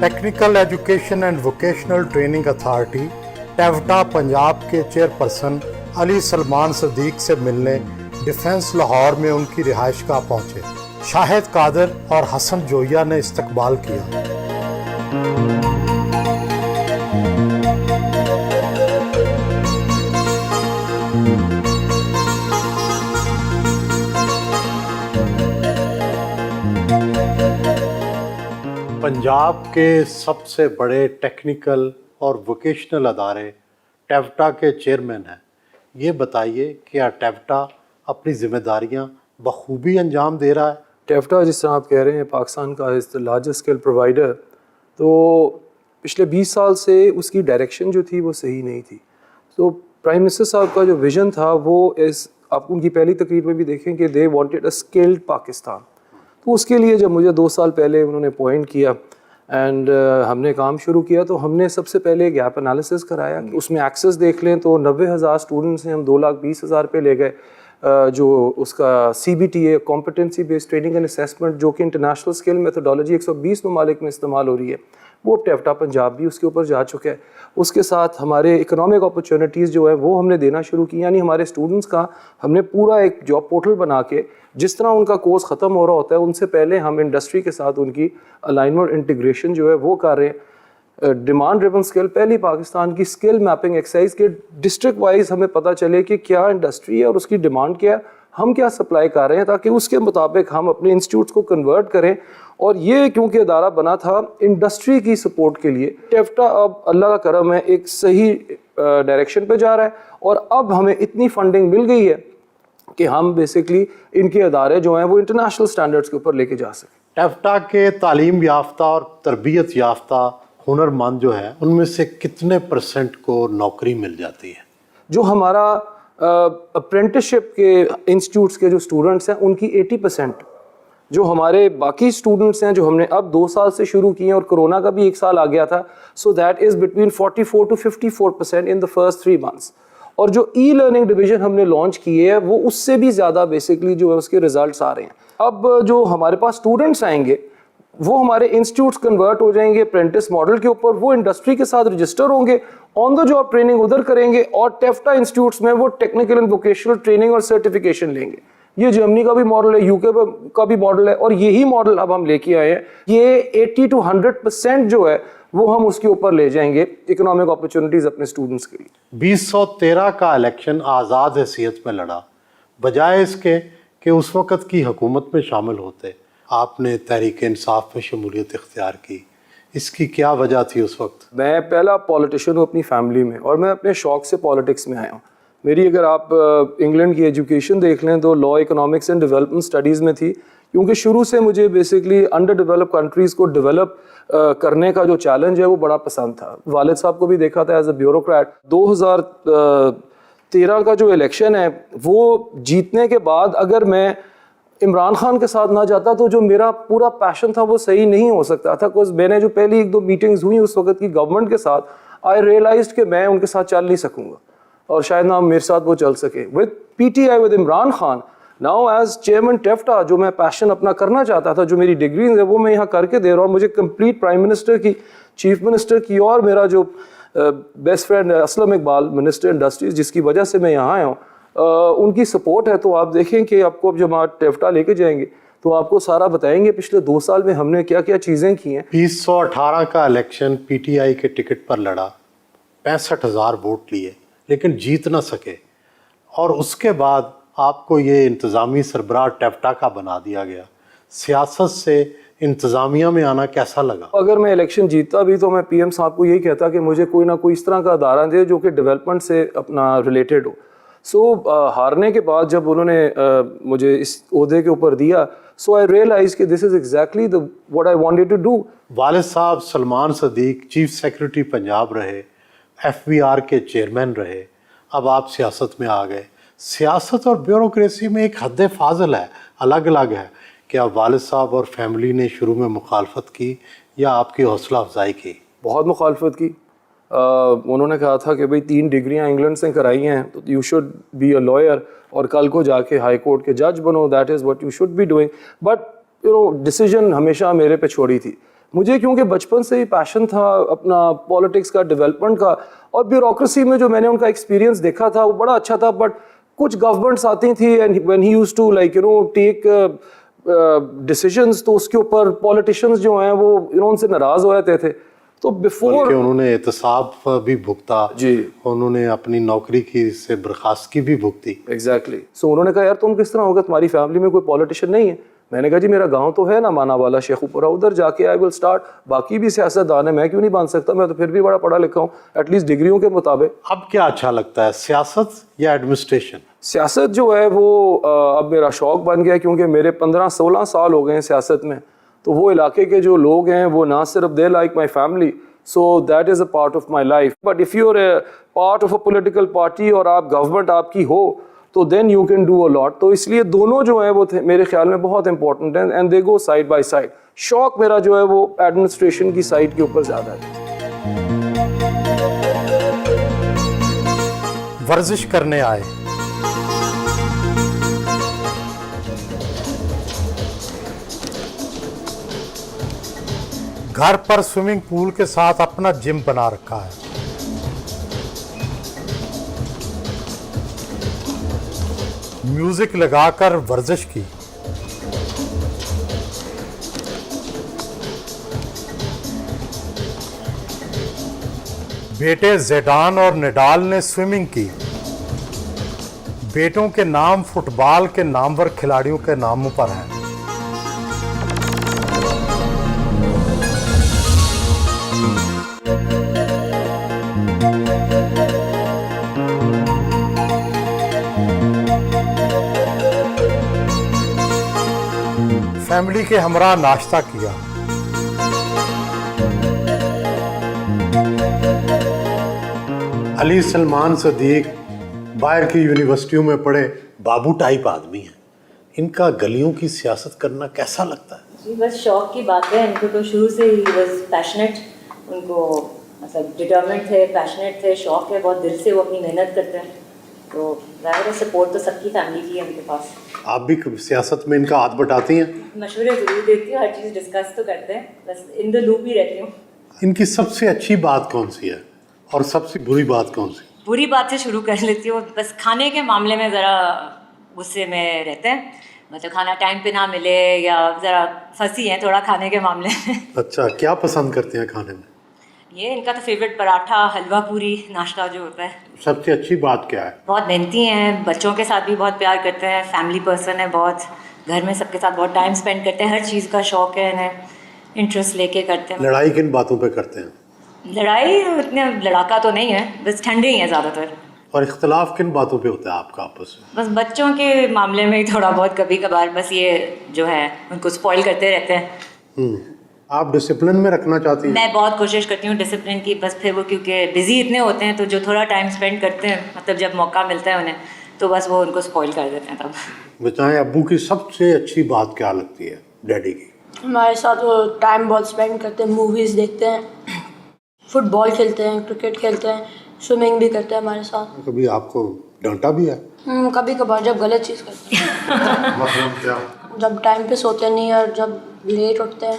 Technical education and vocational training authority Toyota Punjab کے chairperson علی سلمان صدیق سے ملنے ڈیفنس لاہور میں ان کی رہائش گاہ پہنچے۔ شاہد قادر اور حسن جویہ نے استقبال کیا۔ پنجاب کے سب سے بڑے ٹیکنیکل اور ووکیشنل ادارے ٹیوٹا کے چیئرمین ہیں۔ یہ بتائیے کیا ٹیوٹا اپنی ذمہ داریاں بخوبی انجام دے رہا ہے؟ ٹیوٹا جس طرح آپ کہہ رہے ہیں پاکستان کا از دا لارجسٹ اسکل پرووائڈر، تو پچھلے 20 سال سے اس کی ڈائریکشن جو تھی وہ صحیح نہیں تھی۔ تو پرائم منسٹر صاحب کا جو ویژن تھا وہ آپ ان کی پہلی تقریر میں بھی دیکھیں کہ they wanted a skilled Pakistan. تو اس کے لیے جب مجھے 2 سال پہلے انہوں نے اپوائنٹ کیا اینڈ ہم نے کام شروع کیا، تو ہم نے سب سے پہلے گیپ انالیسس کرایا۔ اس میں ایکسس دیکھ لیں تو 90,000 اسٹوڈنٹس ہیں، ہم 2,20,000 پہ لے گئے۔ جو اس کا CBTA competency based training and assessment جو کہ انٹرنیشنل اسکل میتھڈالوجی 120 ممالک میں استعمال ہو رہی ہے، وہ اب ٹیوٹا پنجاب بھی اس کے اوپر جا چکا ہے۔ اس کے ساتھ ہمارے اکنامک اپرچونیٹیز جو ہے وہ ہم نے دینا شروع کی، یعنی ہمارے اسٹوڈنٹس کا ہم نے پورا ایک جاب پورٹل بنا کے جس طرح ان کا کورس ختم ہو رہا ہوتا ہے ان سے پہلے ہم انڈسٹری کے ساتھ ان کی الائنمنٹ انٹیگریشن جو ہے وہ کر رہے ہیں۔ ڈیمانڈ ڈریون اسکل پہلی پاکستان کی اسکل میپنگ ایکسرسائز کے ڈسٹرکٹ وائز ہمیں پتہ چلے کہ کیا انڈسٹری ہے اور اس کی ڈیمانڈ کیا ہے، ہم کیا سپلائی کر رہے ہیں، تاکہ اس کے مطابق ہم اپنے انسٹیٹیوٹس کو کنورٹ کریں۔ اور یہ کیونکہ ادارہ بنا تھا انڈسٹری کی سپورٹ کے لیے، ٹیوٹا اب اللہ کا کرم ہے ایک صحیح ڈائریکشن پہ جا رہا ہے، اور اب ہمیں اتنی فنڈنگ مل گئی ہے کہ ہم بیسکلی ان کے ادارے جو ہیں وہ انٹرنیشنل سٹینڈرڈز کے اوپر لے کے جا سکیں۔ ٹیوٹا کے تعلیم یافتہ اور تربیت یافتہ ہنر مند جو ہے ان میں سے کتنے % کو نوکری مل جاتی ہے؟ جو ہمارا اپرینٹسشپ کے انسٹیٹیوٹس کے جو اسٹوڈنٹس ہیں ان کی 80%، جو ہمارے باقی اسٹوڈنٹس ہیں جو ہم نے اب 2 سال سے شروع کیے ہیں اور کرونا کا بھی 1 سال آ گیا تھا، سو that is between 44 to 54% in the first 3 months۔ اور جو ای لرننگ ڈویژن ہم نے لانچ کیے ہے وہ اس سے بھی زیادہ بیسکلی جو ہے اس کے ریزلٹس آ رہے ہیں۔ اب جو ہمارے پاس اسٹوڈنٹس آئیں گے وہ ہمارے انسٹیٹیوٹس کنورٹ ہو جائیں گے اپرینٹس ماڈل کے اوپر، وہ انڈسٹری کے ساتھ رجسٹر ہوں گے، آن دا جاب ٹریننگ ادھر کریں گے، اور ٹیوٹا انسٹیٹیوٹس میں وہ ٹیکنیکل اینڈ ووکیشنل ٹریننگ اور سرٹیفکیشن لیں گے۔ یہ جرمنی کا بھی ماڈل ہے، UK کا بھی ماڈل ہے، اور یہی ماڈل اب ہم لے کے آئے ہیں۔ یہ 80 to 100% جو ہے وہ ہم اس کے اوپر لے جائیں گے اکنامک اپرچونیٹیز اپنے اسٹوڈنٹس کے لیے۔ 2013 کا الیکشن آزاد حیثیت میں لڑا، بجائے اس کے کہ اس وقت کی حکومت میں شامل ہوتے آپ نے تحریک انصاف میں شمولیت اختیار کی، اس کی کیا وجہ تھی اس وقت؟ میں پہلا پولیٹیشین ہوں اپنی فیملی میں، اور میں اپنے شوق سے پالیٹکس میں آیا ہوں۔ میری اگر آپ انگلینڈ کی ایجوکیشن دیکھ لیں تو لا اکنامکس اینڈ ڈیولپمنٹ اسٹڈیز میں تھی، کیونکہ شروع سے مجھے بیسکلی انڈر ڈیولپ کنٹریز کو ڈیولپ کرنے کا جو چیلنج ہے وہ بڑا پسند تھا۔ والد صاحب کو بھی دیکھا تھا ایز اے بیوروکریٹ۔ 2013 کا جو الیکشن ہے وہ جیتنے کے بعد اگر میں عمران خان کے ساتھ نہ جاتا تو جو میرا پورا پیشن تھا وہ صحیح نہیں ہو سکتا تھا، بیکاز میں نے جو پہلی 1-2 میٹنگز ہوئی اس وقت کی گورنمنٹ کے ساتھ، آئی ریئلائزڈ کہ میں ان کے ساتھ چل نہیں سکوں گا، اور شاید نہ میرے ساتھ وہ چل سکے۔ With PTI with Imran Khan, now as chairman Toyota, جو میں پیشن اپنا کرنا چاہتا تھا، جو میری ڈگریز ہیں وہ میں یہاں کر کے دے رہا ہوں، مجھے کمپلیٹ پرائم منسٹر کی، چیف منسٹر کی، اور میرا جو best friend Aslam Iqbal minister industries جس کی وجہ سے میں یہاں آیا ہوں، ان کی سپورٹ ہے۔ تو آپ دیکھیں کہ آپ کو جب آپ ٹیوٹا لے کے جائیں گے تو آپ کو سارا بتائیں گے پچھلے 2 سال میں ہم نے کیا کیا چیزیں کی ہیں۔ 2018 کا الیکشن PTI کے ٹکٹ پر لڑا، 65,000 ووٹ لیے لیکن جیت نہ سکے، اور اس کے بعد آپ کو یہ انتظامی سربراہ ٹیوٹا کا بنا دیا گیا۔ سیاست سے انتظامیہ میں آنا کیسا لگا؟ اگر میں الیکشن جیتتا بھی تو میں PM صاحب کو یہی کہتا کہ مجھے کوئی نہ کوئی اس طرح کا ادارہ دے جو کہ ڈیولپمنٹ سے اپنا ریلیٹڈ ہو۔ ہارنے کے بعد جب انہوں نے مجھے اس عہدے کے اوپر دیا، سو آئی ریئلائز کہ this is exactly what I wanted to do. والد صاحب سلمان صدیق چیف سیکرٹری پنجاب رہے، FBR کے چیئرمین رہے، اب آپ سیاست میں آ گئے۔ سیاست اور بیوروکریسی میں ایک حد فاضل ہے، الگ الگ ہے۔ کیا والد صاحب اور فیملی نے شروع میں مخالفت کی یا آپ کی حوصلہ افزائی کی؟ بہت مخالفت کی۔ انہوں نے کہا تھا کہ بھئی 3 ڈگریاں انگلینڈ سے کرائی ہیں تو you should be a lawyer, اور کل کو جا کے ہائی کورٹ کے جج بنو، that is what you should be doing. But decision ہمیشہ میرے پہ چھوڑی تھی۔ مجھے کیونکہ بچپن سے ہی پیشن تھا اپنا پالیٹکس کا، ڈیولپمنٹ کا، اور بیوروکریسی میں جو میں نے ان کا ایکسپیرینس دیکھا تھا وہ بڑا اچھا تھا. بٹ کچھ گورنمنٹس آتی تھیں and when he used to like take decisions, تو اس کے اوپر پولیٹیشینز جو ہیں وہ ان سے ناراض ہو جاتے تھے. تو بفور انہوں نے احتساب بھی بھگتا جی، انہوں نے اپنی نوکری کی سے برخاستگی بھی بھگتی. ایگزیکٹلی. سو انہوں نے کہا یار تم کس طرح ہوگا، تمہاری فیملی میں کوئی پولیٹیشین نہیں ہے. میں نے کہا جی میرا گاؤں تو ہے نا مانا والا شیخو پورہ، ادھر جا کے آئی ول اسٹارٹ. باقی بھی سیاست دان ہے، میں کیوں نہیں بن سکتا، میں تو پھر بھی بڑا پڑھا لکھا ہوں ایٹ لیسٹ ڈگریوں کے مطابق. اب کیا اچھا لگتا ہے، سیاست یا ایڈمنسٹریشن؟ سیاست جو ہے وہ اب میرا شوق بن گیا، کیونکہ میرے 15-16 سال ہو گئے ہیں سیاست میں. تو وہ علاقے کے جو لوگ ہیں وہ نہ صرف they like my family, so that is a part of my life. But if you are a part of a political party اور آپ گورنمنٹ آپ کی ہو تو then you can do a lot. تو اس لیے دونوں جو ہیں وہ میرے خیال میں بہت امپورٹنٹ ہیں and they go side by side. شوق میرا جو ہے وہ ایڈمنسٹریشن کی سائڈ کے اوپر زیادہ ہے. ورزش کرنے آئے. گھر پر سوئمنگ پول کے ساتھ اپنا جم بنا رکھا ہے. میوزک لگا کر ورزش کی. بیٹے زیڈان اور نڈال نے سوئمنگ کی. بیٹوں کے نام فٹ بال کے نامور کھلاڑیوں کے ناموں پر ہیں. فیملی کے ہمراہ ناشتہ کیا. علی سلمان صدیق باہر کی یونیورسٹیوں میں پڑھے بابو ٹائپ آدمی ہیں. ان کا گلیوں کی سیاست کرنا کیسا لگتا ہے؟ جی بس شوق کی بات ہے. ان کو تو شروع سے ہی بس پیشنیٹ، ان کو مطلب ڈٹرمنٹ تھے، پیشنیٹ تھے، شوق ہے، بہت دل سے وہ اپنی محنت کرتے ہیں. تو ظاہر ہے سپورٹ تو سب کی فیملی کی ہے ان کے پاس. آپ بھی سیاست میں ان کا ہاتھ بٹاتی ہیں؟ مشورے ضرور دیتی ہوں، ہر چیز ڈسکس تو کرتے ہیں، بس ان دا لوپ ہی رہتی ہوں. ان کی سب سے اچھی بات کون سی ہے اور سب سے بری بات کون سی؟ بری بات سے شروع کر لیتی ہوں. بس کھانے کے معاملے میں ذرا غصے میں رہتے ہیں، مطلب کھانا ٹائم پہ نہ ملے یا ذرا پھنسی ہیں تھوڑا کھانے کے معاملے میں. اچھا، کیا پسند کرتے ہیں کھانے میں؟ یہ ان کا تو فیوریٹ پراٹھا، حلوہ پوری ناشتہ جو ہوتا ہے. سب سے اچھی بات کیا ہے؟ بہت محنتی ہیں، بچوں کے ساتھ بھی بہت پیار کرتے ہیں، فیملی پرسن ہے بہت، گھر میں سب کے ساتھ بہت ٹائم اسپینڈ کرتے ہیں، ہر چیز کا شوق ہے انہیں، انٹرسٹ لے کے کرتے ہیں. لڑائی کن باتوں پہ کرتے ہیں؟ لڑائی اتنے لڑاکا تو نہیں ہے، بس ٹھنڈے ہی ہیں زیادہ تر. اور اختلاف کن باتوں پہ ہوتا ہے آپ کا آپس میں؟ بس بچوں کے معاملے میں ہی تھوڑا بہت کبھی کبھار، بس یہ جو ہے ان کو اسپوائل کرتے رہتے ہیں. آپ ڈسپلن میں رکھنا چاہتی ہیں؟ میں بہت کوشش کرتی ہوں ڈسپلن کی، بس پھر وہ کیونکہ بزی اتنے ہوتے ہیں تو جو تھوڑا ٹائم اسپینڈ کرتے ہیں مطلب جب موقع ملتا ہے انہیں تو بس وہ ان کو اسپوائل کر دیتے ہیں. تب بتائیں ابو کی سب سے اچھی بات کیا لگتی ہے ڈیڈی کی؟ ہمارے ساتھ وہ ٹائم بہت اسپینڈ کرتے ہیں، موویز دیکھتے ہیں، فٹ بال کھیلتے ہیں، کرکٹ کھیلتے ہیں، سوئمنگ بھی کرتے ہیں ہمارے ساتھ. کبھی آپ کو ڈانٹا بھی ہے؟ کبھی کبھار جب غلط چیز کرتے ہیں، مطلب کیا؟ جب ٹائم پہ سوتے نہیں اور جب لیٹ اٹھتے ہیں.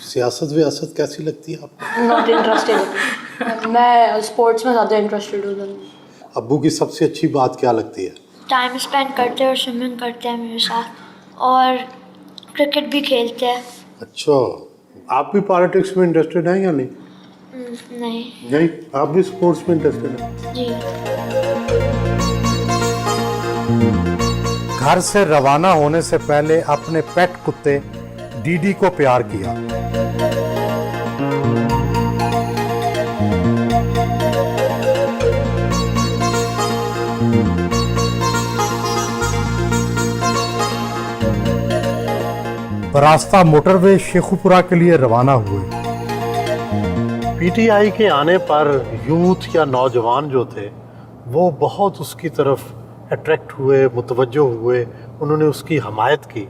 سیاست ویاست کیسی لگتی ہے آپ کو؟ Not interested. میں اسپورٹس میں زیادہ انٹرسٹیڈ ہوں. ابو کی سب سے اچھی بات کیا لگتی ہے؟ ٹائم اسپینڈ کرتے ہیں اور سوئمنگ کرتے ہیں میرے ساتھ، اور کرکٹ بھی کھیلتے ہیں. اچھا، آپ بھی پالیٹکس میں انٹرسٹیڈ ہیں یا نہیں؟ نہیں، آپ بھی اسپورٹس میں انٹرسٹیڈ ہیں؟ جی. گھر سے روانہ ہونے سے پہلے اپنے پیٹ کتے ڈی ڈی کو پیار کیا. براستہ موٹر وے شیخوپورہ کے لیے روانہ ہوئے. پی ٹی آئی کے آنے پر یوتھ یا نوجوان جو تھے وہ بہت اس کی طرف اٹریکٹ ہوئے، متوجہ ہوئے، انہوں نے اس کی حمایت کی.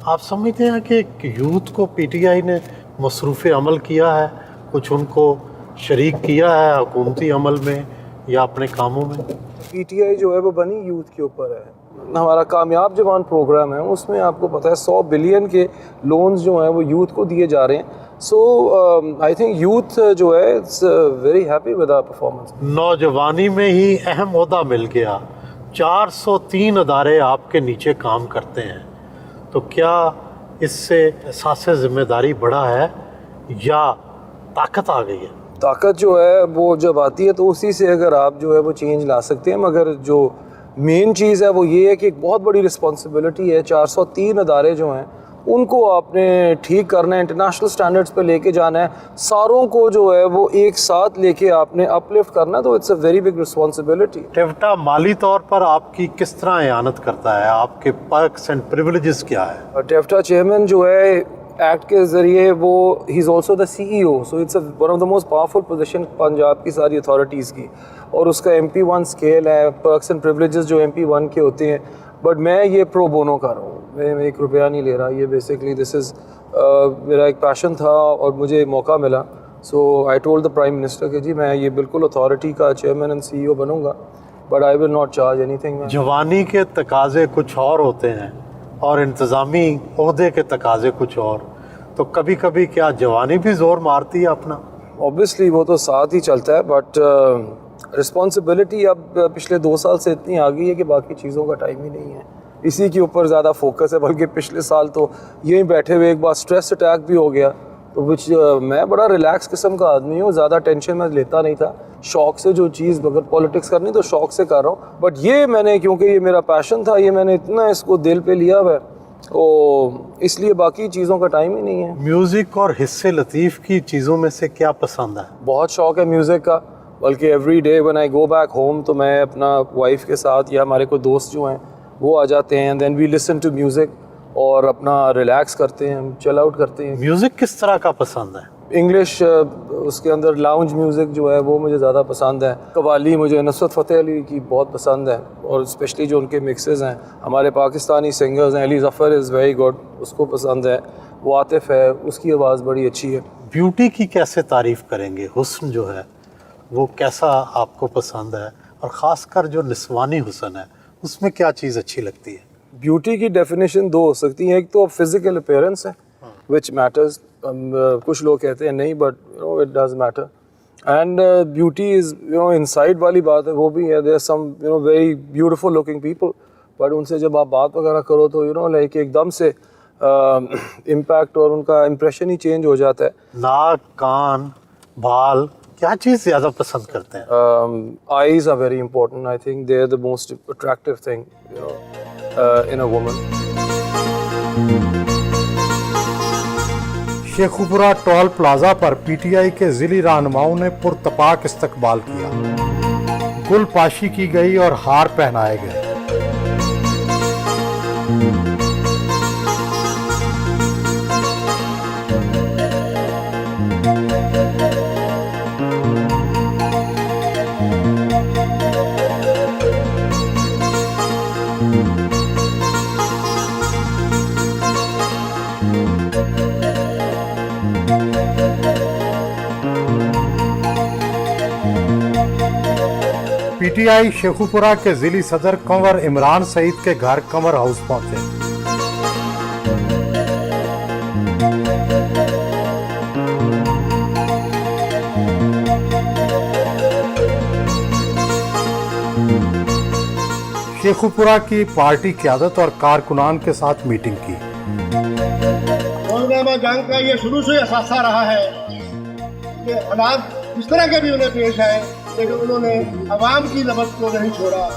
آپ سمجھتے ہیں کہ یوتھ کو پی ٹی آئی نے مصروف عمل کیا ہے، کچھ ان کو شریک کیا ہے حکومتی عمل میں یا اپنے کاموں میں؟ پی ٹی آئی جو ہے وہ بنی یوتھ کے اوپر ہے. ہمارا کامیاب جوان پروگرام ہے، اس میں آپ کو پتہ ہے 100 بلین کے لونز جو ہیں وہ یوتھ کو دیے جا رہے ہیں. So I think youth جو ہے it's very happy with our performance. نوجوانی میں ہی اہم عہدہ مل گیا, 403 ادارے آپ کے نیچے کام کرتے ہیں, تو کیا اس سے احساس ذمہ داری بڑھا ہے یا طاقت آ گئی ہے؟ طاقت جو ہے وہ جب آتی ہے تو اسی سے اگر آپ جو ہے وہ چینج لا سکتے ہیں, مگر جو مین چیز ہے وہ یہ ہے کہ ایک بہت بڑی رسپانسبلٹی ہے. 403 ادارے جو ہیں ان کو آپ نے ٹھیک کرنا ہے, انٹرنیشنل سٹینڈرڈز پہ لے کے جانا ہے, ساروں کو جو ہے وہ ایک ساتھ لے کے آپ نے اپ لفٹ کرنا ہے, تو it's a very big responsibility. TEVTA مالی طور پر آپ کی کس طرح اعانت کرتا ہے؟ آپ کے پرکس اینڈ پریویلیجز کیا ہے؟ ٹیفٹا چیئرمین جو ہے ایکٹ کے ذریعے وہ ہی is also the CEO, so it's one of the most powerful position Punjab کی ساری اتھارٹیز کی, اور اس کا MP1 اسکیل ہے, پرکس اینڈ پریویلیجز جو MP1 کے ہوتے ہیں. بٹ میں یہ پرو بونو کر رہا ہوں, میں 1 روپیہ نہیں لے رہا, یہ بیسکلی دس از میرا ایک پیشن تھا اور مجھے موقع ملا. So I told the prime minister کہ جی میں یہ بالکل اتھارٹی کا چیئرمین اینڈ CEO بنوں گا, but I will not charge anything. جوانی کے تقاضے کچھ اور ہوتے ہیں اور انتظامی عہدے کے تقاضے کچھ اور, تو کبھی کبھی کیا جوانی بھی زور مارتی ہے اپنا؟ اوبیسلی وہ تو ساتھ ہی چلتا ہے, بٹ رسپانسبلٹی اب پچھلے 2 سال سے اتنی آ گئی ہے کہ باقی چیزوں کا ٹائم ہی نہیں ہے, اسی کے اوپر زیادہ فوکس ہے. بلکہ پچھلے سال تو یہیں بیٹھے ہوئے ایک بار اسٹریس اٹیک بھی ہو گیا, تو وچ میں بڑا ریلیکس قسم کا آدمی ہوں, زیادہ ٹینشن میں لیتا نہیں تھا. شوق سے جو چیز اگر پالیٹکس کرنی تو شوق سے کر رہا ہوں, بٹ یہ میں نے کیونکہ یہ میرا پیشن تھا, یہ میں نے اتنا اس کو دل پہ لیا ہوا ہے, تو اس لیے باقی چیزوں کا ٹائم ہی نہیں ہے. میوزک اور حصے لطیف کی چیزوں میں سے کیا پسند ہے؟ بہت شوق ہے میوزک کا, بلکہ every day when I go back home تو میں اپنا وائف کے ساتھ یا ہمارے کوئی دوست جو ہیں وہ آ جاتے ہیں, دین وی لسن ٹو میوزک اور اپنا ریلیکس کرتے ہیں, چل آؤٹ کرتے ہیں. میوزک کس طرح کا پسند ہے؟ انگلش, اس کے اندر لاؤنج میوزک جو ہے وہ مجھے زیادہ پسند ہے. قوالی مجھے نصرت فتح علی کی بہت پسند ہے, اور اسپیشلی جو ان کے مکسز ہیں. ہمارے پاکستانی سنگرز ہیں, Ali Zafar is very good, اس کو پسند ہے. وہ عاطف ہے, اس کی آواز بڑی اچھی ہے. بیوٹی کی کیسے تعریف کریں گے؟ حسن جو ہے وہ کیسا آپ کو پسند ہے, اور خاص کر جو نسوانی حسن ہے اس میں کیا چیز اچھی لگتی ہے؟ بیوٹی کی ڈیفینیشن 2 ہو سکتی ہیں, ایک تو فزیکل اپیرنس ہے وچ میٹرز, کچھ لوگ کہتے ہیں نہیں, but it does matter. And beauty is inside والی بات ہے, وہ بھی ہے. There some very beautiful looking people, but ان سے جب آپ بات وغیرہ کرو تو لائک ایک دم سے امپیکٹ اور ان کا امپریشن ہی چینج ہو جاتا ہے. ناک, کان, بال, کیا چیز زیادہ پسند کرتے ہیں؟ Eyes are very important. I think they are the most attractive thing in a woman. Sheikhupura toll plaza پر PTI کے ضلعی رہنماؤں نے پرتپاک استقبال کیا, گل پاشی کی گئی اور ہار پہنائے گئے. PTI شیخوپورہ کے ضلعی صدر کنور عمران سعید کے گھر کنور ہاؤس پہنچے. شیخوپورہ کی پارٹی قیادت اور کارکنان کے ساتھ میٹنگ کی. پہلگامہ جنگ کا یہ شروع سے اثاثہ رہا ہے کہ حالات اس طرح کے بھی انہیں پیش آئے لیکن انہوں نے عوام کی ضبط کو نہیں چھوڑا.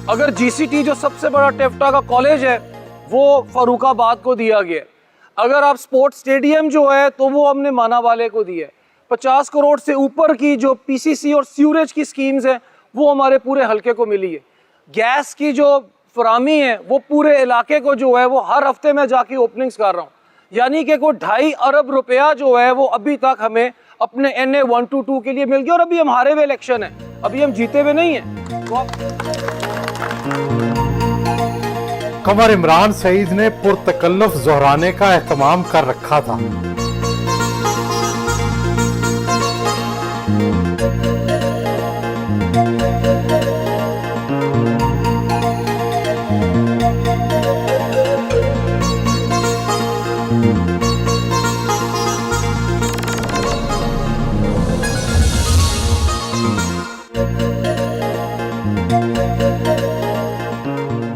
اگر GCT جو سب سے بڑا ٹیفٹا کا کالج ہے وہ فاروق آباد کو دیا گیا, اگر آپ سپورٹ سٹیڈیم جو ہے تو وہ ہم نے مانا والے کو دیا ہے. 50 کروڑ سے اوپر کی جو PCC اور سیوریج کی سکیمز ہیں وہ ہمارے پورے حلقے کو ملی ہے. گیس کی جو فراہمی ہے وہ پورے علاقے کو جو ہے وہ ہر ہفتے میں جا کے اوپننگز کر رہا ہوں, یعنی کہ کوئی 2.5 ارب روپیہ جو ہے وہ ابھی تک ہمیں اپنے NA 122 کے لیے مل گیا. اور ابھی ہم ہارے ہوئے الیکشن ہیں, ابھی ہم جیتے ہوئے نہیں ہیں. کنور عمران سعید نے پرتکلف ظہرانے کا اہتمام کر رکھا تھا.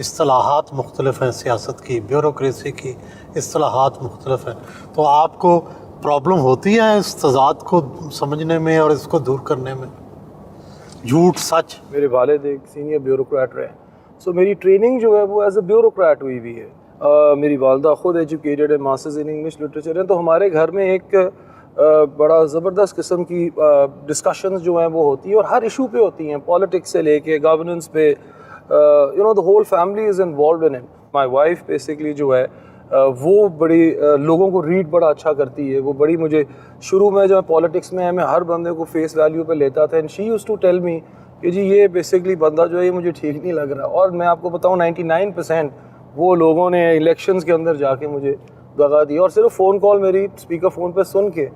اصطلاحات مختلف ہیں سیاست کی، بیوروکریسی کی اصطلاحات مختلف ہیں، تو آپ کو پرابلم ہوتی ہے اس تضاد کو سمجھنے میں اور اس کو دور کرنے میں؟ جھوٹ سچ؟ میرے والد ایک سینئر بیوروکریٹ رہے، سو میری ٹریننگ جو ہے وہ ایز اے بیوروکریٹ ہوئی بھی ہے. میری والدہ خود ایجوکیٹڈ ہے، ماسٹرز ان انگلش لٹریچر ہیں، تو ہمارے گھر میں ایک بڑا زبردست قسم کی ڈسکشنز جو ہیں وہ ہوتی ہیں اور ہر ایشو پہ ہوتی ہیں، پالیٹکس سے لے کے گورننس پہ. the whole family is involved in it. My wife basically جو ہے وہ بڑی لوگوں کو ریڈ بڑا اچھا کرتی ہے. وہ بڑی مجھے شروع میں جو پالیٹکس میں میں ہر بندے کو فیس ویلیو پہ لیتا تھا، and she used to tell me کہ جی یہ بیسکلی بندہ جو ہے یہ مجھے ٹھیک نہیں لگ رہا. اور میں آپ کو بتاؤں 99% وہ لوگوں نے الیکشنز کے اندر جا کے مجھے دغا دی، اور صرف فون کال میری اسپیکر فون پہ سن کے.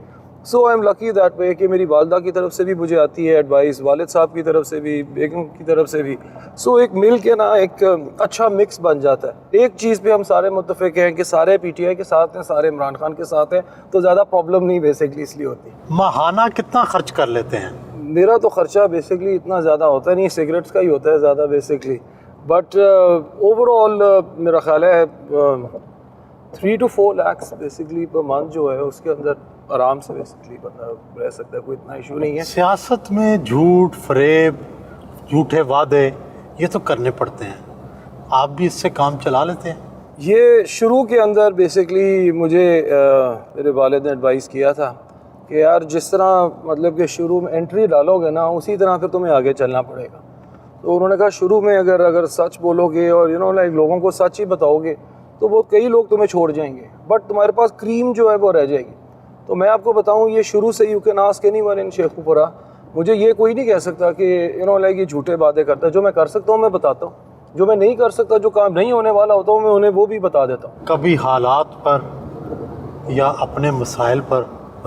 سو I am lucky that way کہ میری والدہ کی طرف سے بھی مجھے آتی ہے ایڈوائس، والد صاحب کی طرف سے بھی، بیگم کی طرف سے بھی. سو ایک مل کے نا ایک اچھا مکس بن جاتا ہے. ایک چیز پہ ہم سارے متفق ہیں کہ سارے پی ٹی آئی کے ساتھ ہیں، سارے عمران خان کے ساتھ ہیں، تو زیادہ پرابلم نہیں بیسکلی اس لیے ہوتی. ماہانہ کتنا خرچ کر لیتے ہیں؟ میرا تو خرچہ بیسکلی اتنا زیادہ ہوتا نہیں، سگریٹس کا ہی ہوتا ہے زیادہ بیسکلی، بٹ اوور آل میرا خیال ہے 3 to 4 lakhs basically per month جو ہے اس کے اندر آرام سے بیسکلی بندہ رہ سکتا ہے، کوئی اتنا ایشو نہیں ہے. سیاست میں جھوٹ، فریب، جھوٹے وعدے یہ تو کرنے پڑتے ہیں، آپ بھی اس سے کام چلا لیتے ہیں؟ یہ شروع کے اندر بیسکلی مجھے میرے والد نے ایڈوائز کیا تھا کہ یار جس طرح مطلب کہ شروع میں انٹری ڈالو گے نا اسی طرح پھر تمہیں آگے چلنا پڑے گا. تو انہوں نے کہا شروع میں اگر سچ بولو گے اور لائک لوگوں کو سچ ہی بتاؤ گے تو وہ کئی لوگ تمہیں چھوڑ جائیں گے، بٹ تمہارے پاس کریم جو ہے وہ رہ جائے گی. تو میں آپ کو بتاؤں یہ شروع سے you can ask any one in Shekau پورہ، مجھے یہ کوئی نہیں کہہ سکتا کہ لائک یہ جھوٹے باتیں کرتا ہے. جو میں کر سکتا ہوں میں بتاتا ہوں، جو میں نہیں کر سکتا، جو کام نہیں ہونے والا ہوتا ہوں میں انہیں وہ بھی بتا دیتا ہوں. کبھی حالات پر یا اپنے مسائل پر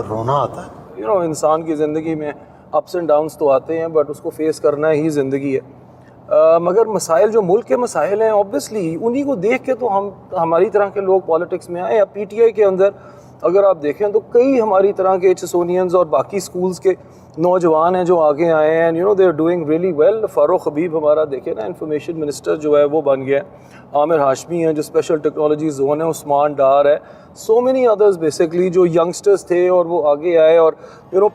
رونا آتا ہے؟ انسان کی زندگی میں اپس اینڈ ڈاؤنس تو آتے ہیں، بٹ اس کو فیس کرنا ہی زندگی ہے. مگر مسائل جو ملک کے مسائل ہیں اوبویسلی انہی کو دیکھ کے تو ہماری طرح کے لوگ پالیٹکس میں آئے. یا پی ٹی آئی کے اندر اگر آپ دیکھیں تو کئی ہماری طرح کے ایچسونینز اور باقی سکولز کے نوجوان ہیں جو آگے آئے ہیں، they are doing really well. Farooq Habib ہمارا دیکھیں نا انفارمیشن منسٹر جو ہے وہ بن گیا ہے. عامر ہاشمی ہیں جو اسپیشل ٹیکنالوجی زون ہے، عثمان ڈار ہے، سو مینی ادرز بیسکلی جو ینگسٹرز تھے اور وہ آگے آئے اور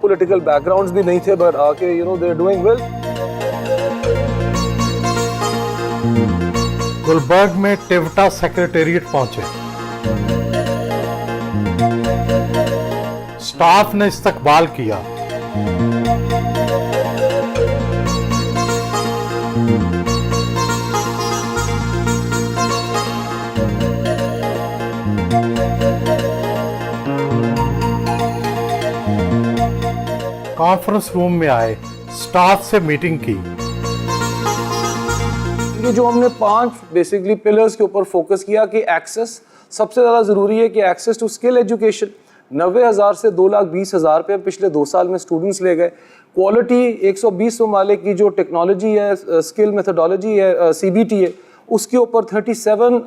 پولیٹیکل بیک گراؤنڈز بھی نہیں تھے، بٹ آ کے they are doing well. Gulberg میں ٹیوٹا سیکریٹریٹ پہنچے، سٹاف نے استقبال کیا. کانفرنس روم میں آئے، سٹاف سے میٹنگ کی. یہ جو ہم نے 5 بیسکلی پلرز کے اوپر فوکس کیا کہ ایکسیس سب سے زیادہ ضروری ہے، کہ ایکسیس ٹو اسکل ایجوکیشن. 90,000 سے 2,20,000 پہ پچھلے 2 سال میں اسٹوڈنٹس لے گئے. کوالٹی 120 ممالک کی جو ٹیکنالوجی ہے، اسکل میتھڈالوجی ہے، CBT ہے، اس کے اوپر 37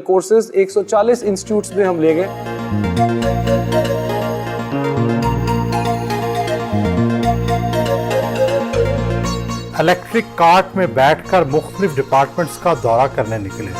کورسز 140 انسٹیٹیوٹس میں ہم لے گئے. الیکٹرک کارٹ میں بیٹھ کر مختلف ڈپارٹمنٹس کا دورہ کرنے نکلے.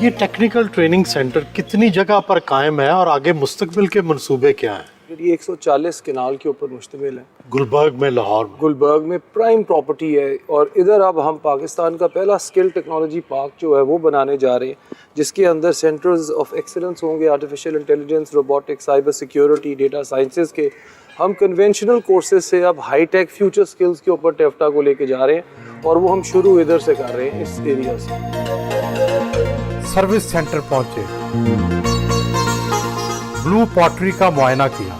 یہ ٹیکنیکل ٹریننگ سینٹر کتنی جگہ پر قائم ہے اور آگے مستقبل کے منصوبے کیا ہیں؟ یہ 140 کنال کے اوپر مشتمل ہے. گلبرگ میں، لاہور میں. گلبرگ میں پرائم پراپرٹی ہے، اور ادھر اب ہم پاکستان کا پہلا اسکل ٹیکنالوجی پارک جو ہے وہ بنانے جا رہے ہیں، جس کے اندر سینٹرز آف ایکسلنس ہوں گے، artificial intelligence, robotics, cyber security, data sciences کے. ہم کنونشنل کورسز سے اب ہائی ٹیک فیوچر سکلز کے اوپر ٹیفٹا کو لے کے جا رہے ہیں، اور وہ ہم شروع ادھر سے کر رہے ہیں اس ایریا سے. سروس سینٹر پہنچے، بلو پاٹری کا معائنہ کیا.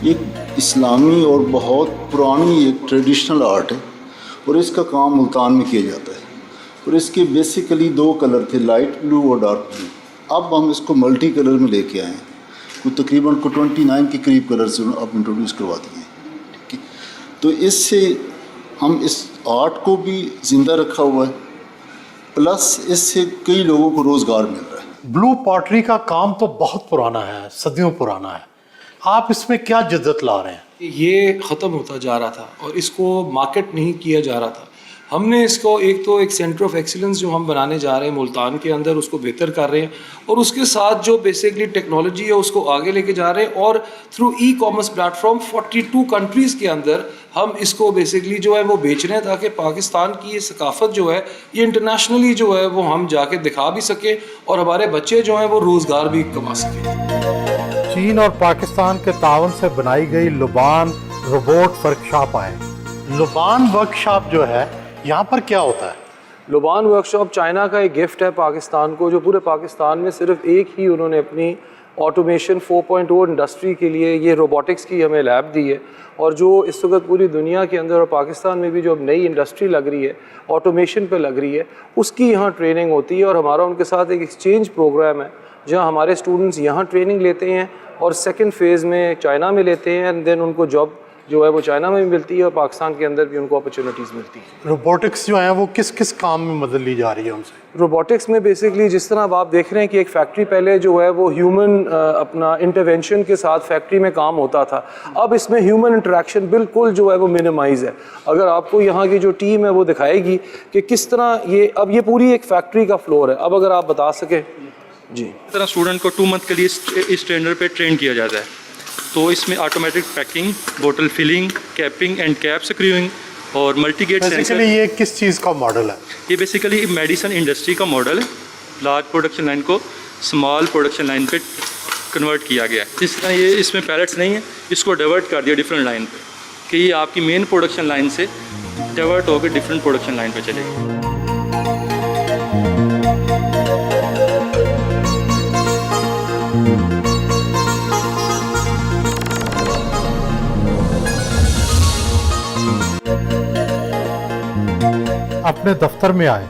ایک اسلامی اور بہت پرانی ایک ٹریڈیشنل آرٹ ہے، اور اس کا کام ملتان میں کیا جاتا ہے، اور اس کے بیسیکلی 2 کلر تھے، لائٹ بلو اور ڈارک بلو. اب ہم اس کو ملٹی کلر میں لے کے آئے ہیں، وہ تقریباً 29 کے قریب کلر سے اب انٹروڈیوس کروا دیے ہیں. ٹھیک ہے، تو اس سے ہم اس آرٹ کو بھی زندہ رکھا ہوا ہے، پلس اس سے کئی لوگوں کو روزگار مل رہا ہے. بلو پاٹری کا کام تو بہت پرانا ہے، صدیوں پرانا ہے. آپ اس میں کیا جدت لا رہے ہیں؟ یہ ختم ہوتا جا رہا تھا اور اس کو مارکیٹ نہیں کیا جا رہا تھا. ہم نے اس کو ایک سینٹر آف ایکسیلنس جو ہم بنانے جا رہے ہیں ملتان کے اندر اس کو بہتر کر رہے ہیں اور اس کے ساتھ جو بیسکلی ٹیکنالوجی ہے اس کو آگے لے کے جا رہے ہیں اور through e commerce platform 42 countries کے اندر ہم اس کو بیسکلی جو ہے وہ بیچ رہے ہیں تاکہ پاکستان کی یہ ثقافت جو ہے یہ انٹرنیشنلی جو ہے وہ ہم جا کے دکھا بھی سکیں اور ہمارے بچے جو ہیں وہ روزگار بھی کما سکیں۔ چین اور پاکستان کے تعاون سے بنائی گئی لبان روبوٹ ورکشاپ آئے۔ لبان ورکشاپ جو ہے یہاں پر کیا ہوتا ہے؟ لبان ورکشاپ چائنا کا ایک گفٹ ہے پاکستان کو، جو پورے پاکستان میں صرف ایک ہی انہوں نے اپنی آٹومیشن 4.0 انڈسٹری کے لیے یہ روبوٹکس کی ہمیں لیب دی ہے، اور جو اس وقت پوری دنیا کے اندر اور پاکستان میں بھی جو اب نئی انڈسٹری لگ رہی ہے آٹومیشن پہ لگ رہی ہے اس کی یہاں ٹریننگ ہوتی ہے، اور ہمارا ان کے ساتھ ایک ایکسچینج پروگرام ہے جہاں ہمارے اسٹوڈنٹس یہاں ٹریننگ لیتے ہیں اور سیکنڈ فیز میں چائنا میں لیتے ہیں، اینڈ دین ان کو جاب جو ہے وہ چائنا میں بھی ملتی ہے اور پاکستان کے اندر بھی ان کو اپرچونیٹیز ملتی ہیں۔ روبوٹکس جو ہیں وہ کس کس کام میں مدد لی جا رہی ہے ان سے؟ روبوٹکس میں بیسکلی جس طرح اب آپ دیکھ رہے ہیں کہ ایک فیکٹری پہلے جو ہے وہ ہیومن اپنا انٹرونشن کے ساتھ فیکٹری میں کام ہوتا تھا، اب اس میں ہیومن انٹریکشن بالکل جو ہے وہ منیمائز ہے۔ اگر آپ کو یہاں کی جو ٹیم ہے وہ دکھائے گی کہ کس طرح اب یہ پوری ایک فیکٹری کا فلور ہے، اب اگر آپ بتا سکیں۔ جی، اس طرح اسٹوڈنٹ کو 2 منتھ کے لیے اس ٹرینر پہ ٹرین کیا جاتا ہے، تو اس میں automatic packing, bottle filling, capping and cap screwing اور ملٹی گیٹ سینسر۔ بیسیکلی یہ کس چیز کا ماڈل ہے؟ یہ بیسیکلی میڈیسن انڈسٹری کا ماڈل ہے، لارج پروڈکشن لائن کو اسمال پروڈکشن لائن پہ کنورٹ کیا گیا ہے۔ جس طرح یہ اس میں پیلٹس نہیں ہیں، اس کو ڈائیورٹ کر دیا ڈفرینٹ لائن پہ کہ یہ آپ کی مین پروڈکشن لائن سے ڈائیورٹ ہو کے ڈفرینٹ پروڈکشن لائن پہ چلے گی۔ اپنے دفتر میں آئے۔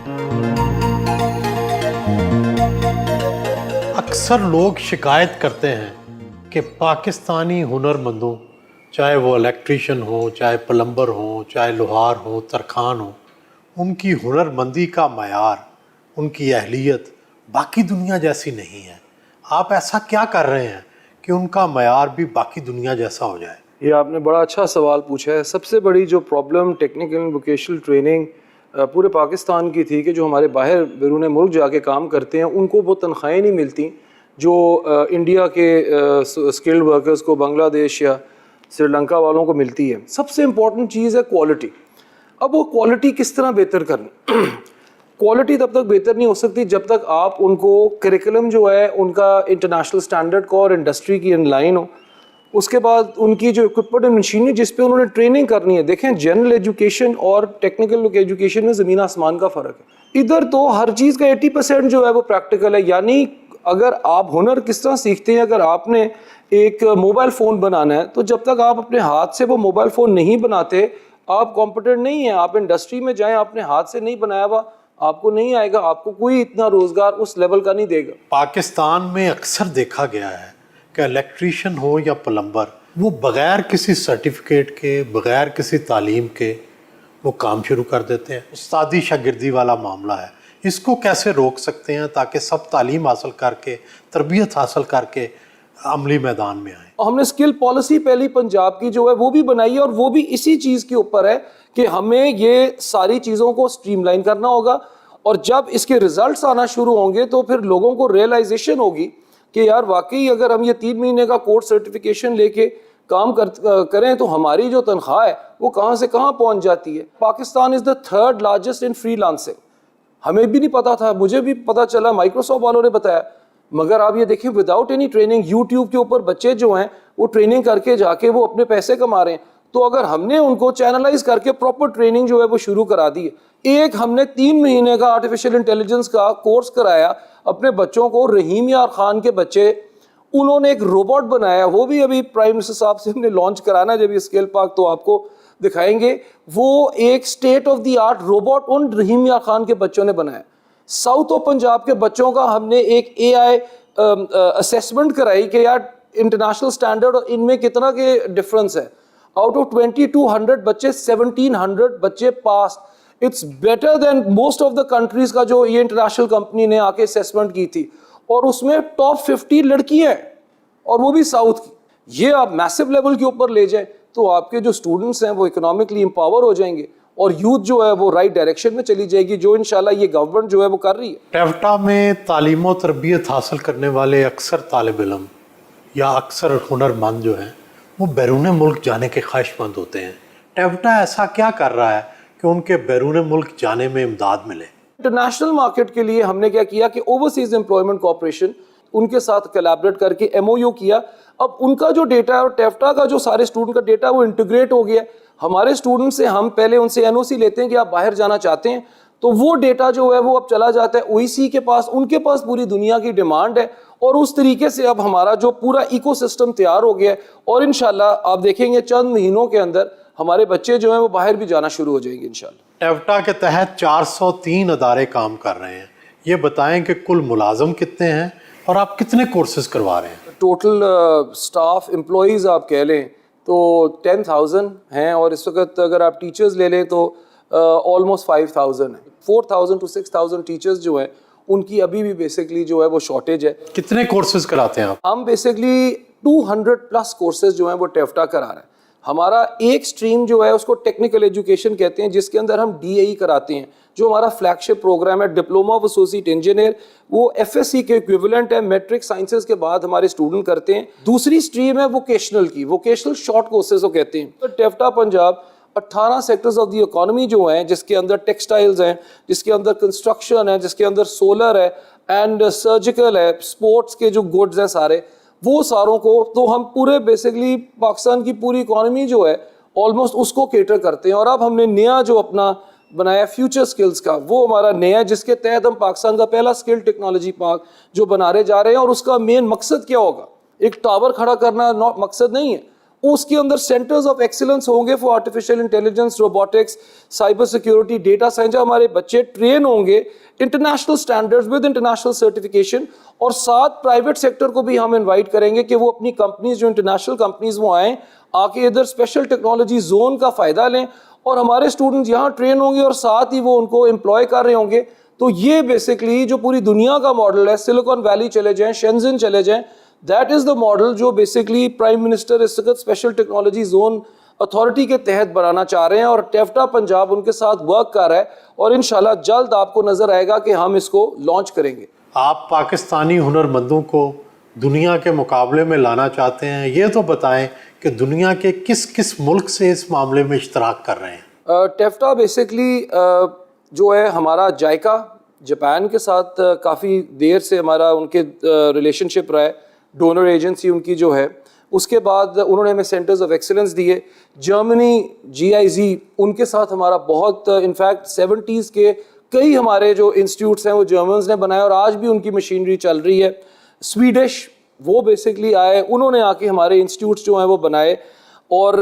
اکثر لوگ شکایت کرتے ہیں کہ پاکستانی ہنرمندوں، چاہے وہ الیکٹریشین ہوں، چاہے پلمبر ہوں، چاہے لوہار ہوں، ترکھان ہوں، ان کی ہنرمندی کا معیار، ان کی اہلیت باقی دنیا جیسی نہیں ہے۔ آپ ایسا کیا کر رہے ہیں کہ ان کا معیار بھی باقی دنیا جیسا ہو جائے؟ یہ آپ نے بڑا اچھا سوال پوچھا ہے۔ سب سے بڑی جو پرابلم ٹیکنیکل ووکیشنل ٹریننگ پورے پاکستان کی تھی کہ جو ہمارے باہر بیرون ملک جا کے کام کرتے ہیں ان کو وہ تنخواہیں نہیں ملتی جو انڈیا کے اسکلڈ ورکرز کو، بنگلہ دیش یا سری لنکا والوں کو ملتی ہے۔ سب سے امپورٹنٹ چیز ہے کوالٹی۔ اب وہ کوالٹی کس طرح بہتر کرنی؟ کوالٹی تب تک بہتر نہیں ہو سکتی جب تک آپ ان کو کریکلم جو ہے ان کا انٹرنیشنل اسٹینڈرڈ کو اور انڈسٹری کی ان لائن ہو، اس کے بعد ان کی جو اکوپمنٹ اینڈ مشینری جس پہ انہوں نے ٹریننگ کرنی ہے۔ دیکھیں جنرل ایجوکیشن اور ٹیکنیکل ایجوکیشن میں زمین آسمان کا فرق ہے۔ ادھر تو ہر چیز کا 80% جو ہے وہ پریکٹیکل ہے، یعنی اگر آپ ہنر کس طرح سیکھتے ہیں، اگر آپ نے ایک موبائل فون بنانا ہے تو جب تک آپ اپنے ہاتھ سے وہ موبائل فون نہیں بناتے آپ کمپیٹنٹ نہیں ہیں۔ آپ انڈسٹری میں جائیں، آپ نے ہاتھ سے نہیں بنایا ہوا، آپ کو نہیں آئے گا، آپ کو کوئی اتنا روزگار اس لیول کا نہیں دے گا۔ پاکستان میں اکثر دیکھا گیا ہے کہ الیکٹریشین ہو یا پلمبر، وہ بغیر کسی سرٹیفکیٹ کے، بغیر کسی تعلیم کے وہ کام شروع کر دیتے ہیں۔ استادی شاگردی والا معاملہ ہے، اس کو کیسے روک سکتے ہیں تاکہ سب تعلیم حاصل کر کے، تربیت حاصل کر کے عملی میدان میں آئیں؟ ہم نے اسکل پالیسی پہلی پنجاب کی جو ہے وہ بھی بنائی ہے، اور وہ بھی اسی چیز کے اوپر ہے کہ ہمیں یہ ساری چیزوں کو سٹریم لائن کرنا ہوگا، اور جب اس کے ریزلٹس آنا شروع ہوں گے تو پھر لوگوں کو ریئلائزیشن ہوگی کہ یار واقعی اگر ہم یہ 3 مہینے کا کورس سرٹیفکیشن لے کے کام کریں تو ہماری جو تنخواہ ہے وہ کہاں سے کہاں پہنچ جاتی ہے۔ پاکستان از دا 3rd largest in free lancing. ہمیں بھی نہیں پتا تھا، مجھے بھی پتا چلا، مائکروسافٹ والوں نے بتایا، مگر آپ یہ دیکھیں وداؤٹ اینی ٹریننگ یوٹیوب کے اوپر بچے جو ہیں وہ ٹریننگ کر کے جا کے وہ اپنے پیسے کما رہے ہیں۔ تو اگر ہم نے ان کو چینلائز کر کے پراپر ٹریننگ جو ہے وہ شروع کرا دی ہے، ایک ہم نے 3 مہینے کا آرٹیفیشیل انٹیلیجنس کا کورس کرایا اپنے بچوں کو، رحیم یار خان کے بچے، انہوں نے ایک روبوٹ بنایا، وہ بھی ابھی پرائم منسٹر صاحب سے ہم نے لانچ کرانا جب یہ اسکل پارک تو آپ کو دکھائیں گے۔ وہ ایک state of the art robot in Rahim Yar Khan کے بچوں نے بنایا۔ ساؤتھ آف پنجاب کے بچوں کا ہم نے ایک AI اسیسمنٹ کرائی کہ یار انٹرنیشنل اسٹینڈرڈ اور ان میں کتنا کے ڈفرنس ہے۔ آؤٹ آف 2200 بچے 1700 بچے پاس۔ It's better than most of the countries کا جو یہ انٹرنیشنل کمپنی نے آ کے اسیسمنٹ کی تھی، اور اس میں ٹاپ 50 لڑکیاں ہیں، اور وہ بھی ساؤتھ کی۔ یہ آپ میسو لیول کے اوپر لے جائیں تو آپ کے جو اسٹوڈنٹس ہیں وہ اکنامکلی امپاور ہو جائیں گے، اور یوتھ جو ہے وہ رائٹ ڈائریکشن میں چلی جائے گی, جو انشاءاللہ یہ گورنمنٹ جو ہے وہ کر رہی ہے. ٹیفٹا میں تعلیم و تربیت حاصل کرنے والے اکثر طالب علم یا اکثر ہنرمند جو ہیں وہ بیرون ملک جانے کے خواہش مند ہوتے ہیں. ٹیفٹا ایسا کیا کر رہا ہے کہ ان کے بیرون ملک جانے میں امداد ملے؟ انٹرنیشنل مارکیٹ کے لیے ہم نے کیا کیا کہ اوورسیز امپلائمنٹ کارپوریشن ان کے ساتھ کولیبریٹ کر کے ایم او یو کیا. اب ان کا جو ڈیٹا ہے اور ٹیفٹا کا جو سارے اسٹوڈنٹ کا ڈیٹا وہ انٹیگریٹ ہو گیا. ہمارے اسٹوڈنٹ سے ہم پہلے ان سے این او سی لیتے ہیں کہ آپ باہر جانا چاہتے ہیں, تو وہ ڈیٹا جو ہے وہ اب چلا جاتا ہے او ای سی کے پاس. ان کے پاس پوری دنیا کی ڈیمانڈ ہے اور اس طریقے سے اب ہمارا جو پورا ایکو سسٹم تیار ہو گیا ہے, اور انشاءاللہ آپ دیکھیں گے چند مہینوں کے اندر ہمارے بچے جو ہیں وہ باہر بھی جانا شروع ہو جائیں گے انشاءاللہ. ٹیفٹا کے تحت 403 ادارے کام کر رہے ہیں. یہ بتائیں کہ کل ملازم کتنے ہیں اور آپ کتنے کورسز کروا رہے ہیں؟ ٹوٹل سٹاف امپلائیز آپ کہہ لیں تو 10,000 ہیں, اور اس وقت اگر آپ ٹیچرز لے لیں تو آلموسٹ 5,000 ہیں. 4,000 to 6,000 ٹیچرز جو ہیں ان کی ابھی بھی بیسکلی جو ہے وہ شارٹیج ہے. کتنے کورسز کراتے ہیں آپ؟ ہم بیسکلی 200+ کورسز جو ہیں وہ ٹیفٹا کرا رہے ہیں. ہمارا ایک سٹریم جو ہے اس کو ٹیکنیکل ایجوکیشن کہتے ہیں, جس کے اندر ہم ڈی اے ای کراتے ہیں, جو ہمارا فلیگ شپ پروگرام ہے, ڈپلوما آف ایسوسیٹ انجینئر. وہ ایف ایس سی کے ایکویولنٹ ہے, میٹرک سائنسز کے بعد ہمارے اسٹوڈنٹ کرتے ہیں. دوسری سٹریم ہے ووکیشنل کی, ووکیشنل شارٹ کورسز وہ کہتے ہیں. تو ٹیفٹا Punjab 18 sectors of the economy جو ہیں, جس کے اندر ٹیکسٹائلز ہیں, جس کے اندر کنسٹرکشن ہے, جس کے اندر سولر ہے اینڈ سرجیکل ہے, اسپورٹس کے جو گڈز ہیں سارے, وہ ساروں کو تو ہم پورے بیسکلی پاکستان کی پوری اکانومی جو ہے آلموسٹ اس کو کیٹر کرتے ہیں. اور اب ہم نے نیا جو اپنا بنایا فیوچر سکلز کا, وہ ہمارا نیا ہے, جس کے تحت ہم پاکستان کا پہلا اسکل ٹیکنالوجی پارک جو بنانے جا رہے ہیں. اور اس کا مین مقصد کیا ہوگا؟ ایک ٹاور کھڑا کرنا مقصد نہیں ہے, اس کے اندر سینٹرز آف ایکسیلنس ہوں گے for artificial intelligence, robotics, cyber security, data science. ہمارے بچے ٹرین ہوں گے international standards with international certification, اور ساتھ پرائیویٹ سیکٹر کو بھی ہم انوائٹ کریں گے کہ وہ اپنی کمپنیز جو انٹرنیشنل کمپنیز وہ آئیں, آ کے ادھر اسپیشل ٹیکنالوجی زون کا فائدہ لیں, اور ہمارے اسٹوڈنٹ یہاں ٹرین ہوں گے اور ساتھ ہی وہ ان کو امپلوائے کر رہے ہوں گے. تو یہ بیسکلی جو پوری دنیا کا ماڈل ہے, سلیکن ویلی چلے جائیں, شینزن چلے جائیں, دیٹ از دا ماڈل جو بیسکلی پرائم منسٹر اس وقت اسپیشل ٹیکنالوجی زون اتھارٹی کے تحت بنانا چاہ رہے ہیں, اور ٹیفٹا پنجاب ان کے ساتھ ورک کر رہا ہے, اور انشاءاللہ جلد آپ کو نظر آئے گا کہ ہم اس کو لانچ کریں گے. آپ پاکستانی ہنرمندوں کو دنیا کے مقابلے میں لانا چاہتے ہیں, یہ تو بتائیں کہ دنیا کے کس کس ملک سے اس معاملے میں اشتراک کر رہے ہیں؟ ٹیفٹا بیسکلی جو ہے ہمارا جائکا جاپان کے ساتھ کافی دیر سے ہمارا ان کے ریلیشن شپ رہا ہے, ڈونر ایجنسی ان کی جو ہے. اس کے بعد انہوں نے ہمیں سینٹرز آف ایکسیلنس دیے. جرمنی جی آئی زی ان کے ساتھ ہمارا بہت, انفیکٹ 70s کے کئی ہمارے جو انسٹیٹیوٹس ہیں وہ جرمنز نے بنائے, اور آج بھی ان کی مشینری چل رہی ہے. سویڈش وہ بیسکلی آئے, انہوں نے آ کے ہمارے انسٹیٹیوٹس جو ہیں وہ بنائے. اور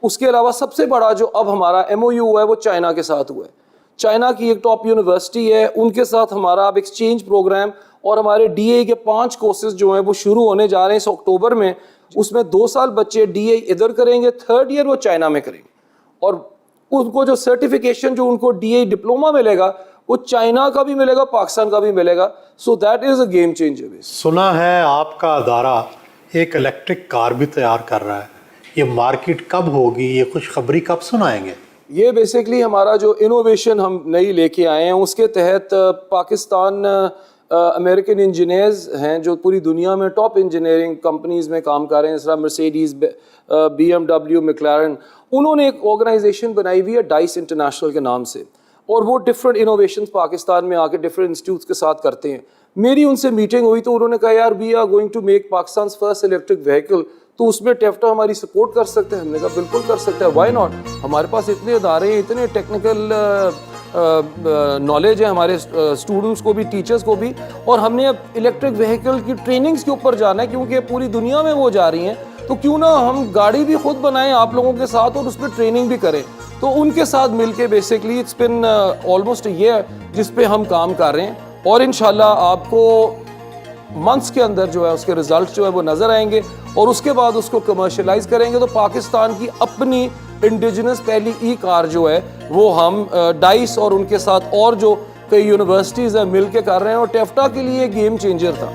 اس کے علاوہ سب سے بڑا جو اب ہمارا ایم او یو ہوا ہے وہ چائنا کے ساتھ ہوا ہے. چائنا کی ایک ٹاپ یونیورسٹی ہے, ان کے ساتھ ہمارا اب ایکسچینج پروگرام, اور ہمارے ڈی اے کے 5 کورسز جو ہیں وہ شروع ہونے جا رہے ہیں اس اکتوبر میں. اس میں 2 سال بچے ڈی اے ادھر کریں گے, 3rd ایئر وہ چائنا میں کریں گے, اور ان کو جو سرٹیفکیشن جو ان کو ڈی اے ڈپلوما ملے گا وہ چائنا کا بھی ملے گا, پاکستان کا بھی ملے گا. So that is a game changer. سنا ہے آپ کا ادارہ ایک الیکٹرک کار بھی تیار کر رہا ہے, یہ مارکیٹ کب ہوگی, یہ خوشخبری کب سنائیں گے؟ یہ بیسکلی ہمارا جو انوویشن ہم نئی لے کے آئے ہیں, اس کے تحت پاکستان امریکن انجینئرز ہیں جو پوری دنیا میں ٹاپ انجینئرنگ کمپنیز میں کام کر رہے ہیں, جس طرح مرسیڈیز, BMW, میکلارن. انہوں نے ایک آرگنائزیشن بنائی ہوئی ہے ڈائس انٹرنیشنل کے نام سے, اور وہ ڈفرینٹ انوویشنز پاکستان میں آ کے ڈفرینٹ انسٹیٹیوٹس کے ساتھ کرتے ہیں. میری ان سے میٹنگ ہوئی تو انہوں نے کہا یار we are going to make Pakistan's first electric vehicle, تو اس میں ٹیفٹا ہماری سپورٹ کر سکتے ہیں. ہم نے کہا بالکل کر سکتے ہیں, وائی ناٹ. ہمارے پاس اتنے ادارے ہیں, اتنے ٹیکنیکل نالج ہے ہمارے اسٹوڈنٹس کو بھی, ٹیچرس کو بھی, اور ہم نے اب الیکٹرک وہیکل کی ٹریننگز کے اوپر جانا ہے کیونکہ پوری دنیا میں وہ جا رہی ہیں. تو کیوں نہ ہم گاڑی بھی خود بنائیں آپ لوگوں کے ساتھ اور اس پہ ٹریننگ بھی کریں. تو ان کے ساتھ مل کے بیسکلی اٹس بن آلموسٹ یہ جس پہ ہم کام کر رہے ہیں, اور انشاءاللہ آپ کو منتھس کے اندر جو ہے اس کے ریزلٹس جو ہے وہ نظر آئیں گے, اور اس کے بعد اس کو کمرشلائز کریں گے. تو پاکستان کی اپنی انڈیجنس پہلی ای کار جو ہے وہ ہم ڈائس اور ان کے ساتھ اور جو کئی یونیورسٹیز ہیں مل کے کر رہے ہیں, اور ٹیفٹا کے لیے گیم چینجر تھا.